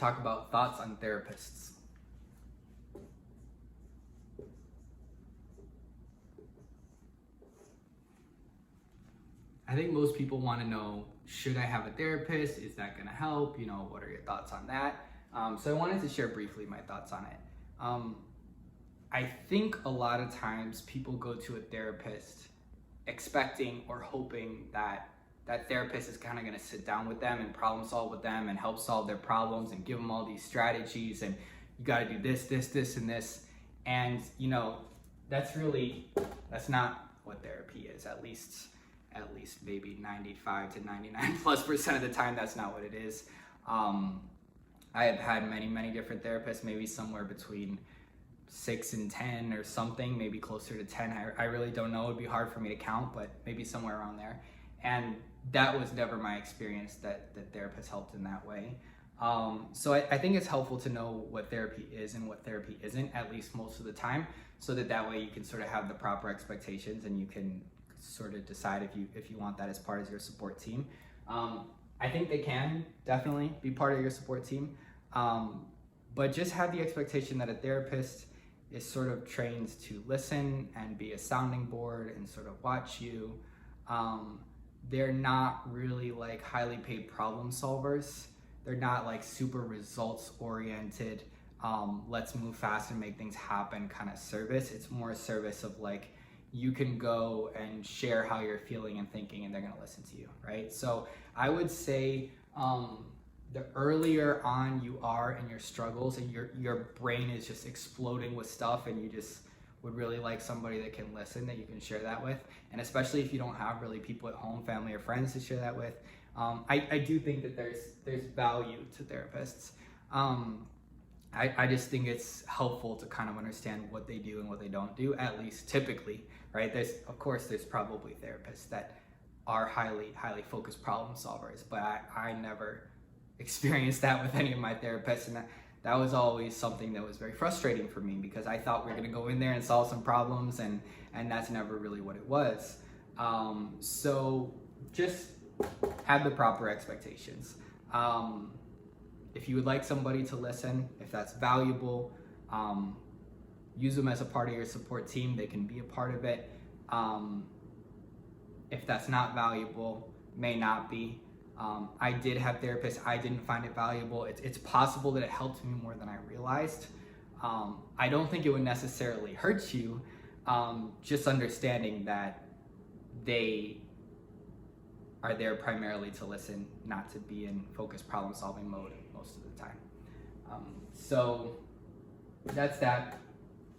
talk about thoughts on therapists. I think most people want to know, should I have a therapist? Is that going to help? You know, what are your thoughts on that? So I wanted to share briefly my thoughts on it. I think a lot of times people go to a therapist expecting or hoping that that therapist is kind of going to sit down with them and problem solve with them and help solve their problems and give them all these strategies and you got to do this, this, this, and this. And, you know, that's not what therapy is, at least maybe 95 to 99+% of the time, that's not what it is. I have had many different therapists, maybe somewhere between 6 and 10 or something, maybe closer to 10. I really don't know. It'd be hard for me to count, but maybe somewhere around there. And that was never my experience that therapists helped in that way. So I think it's helpful to know what therapy is and what therapy isn't, at least most of the time, so that way you can sort of have the proper expectations and you can sort of decide if you want that as part of your support team. I think they can definitely be part of your support team, but just have the expectation that a therapist is sort of trained to listen and be a sounding board and sort of watch you. They're not really like highly paid problem solvers. They're not like super results oriented, let's move fast and make things happen kind of service. It's more a service of like, you can go and share how you're feeling and thinking and they're gonna listen to you, right? So I would say the earlier on you are in your struggles and your brain is just exploding with stuff and you just would really like somebody that can listen, that you can share that with. And especially if you don't have really people at home, family or friends to share that with, I do think that there's value to therapists. I just think it's helpful to kind of understand what they do and what they don't do, at least typically, right? Of course, there's probably therapists that are highly focused problem solvers, but I never experienced that with any of my therapists, and that was always something that was very frustrating for me because I thought we were gonna go in there and solve some problems, and that's never really what it was. So just have the proper expectations. If you would like somebody to listen, if that's valuable, use them as a part of your support team. They can be a part of it. If that's not valuable, may not be. I did have therapists, I didn't find it valuable. It's possible that it helped me more than I realized. I don't think it would necessarily hurt you, just understanding that they are there primarily to listen, not to be in focused problem solving mode most of the time. So that's that.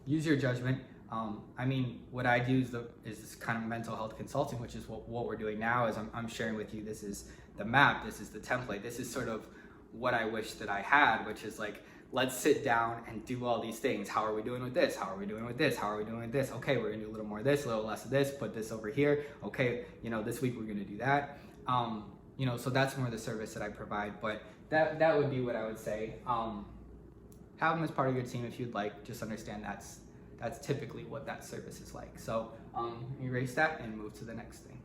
Use your judgment. I mean, what I do is this kind of mental health consulting, which is what we're doing now. Is I'm sharing with you, this is the map, this is the template, this is sort of what I wish that I had, which is like, let's sit down and do all these things. How are we doing with this? How are we doing with this? How are we doing with this? Okay, we're gonna do a little more of this, a little less of this, put this over here. Okay, you know, this week we're gonna do that. You know, so that's more the service that I provide, but that would be what I would say. Have them as part of your team if you'd like. Just understand that's typically what that service is like. So erase that and move to the next thing.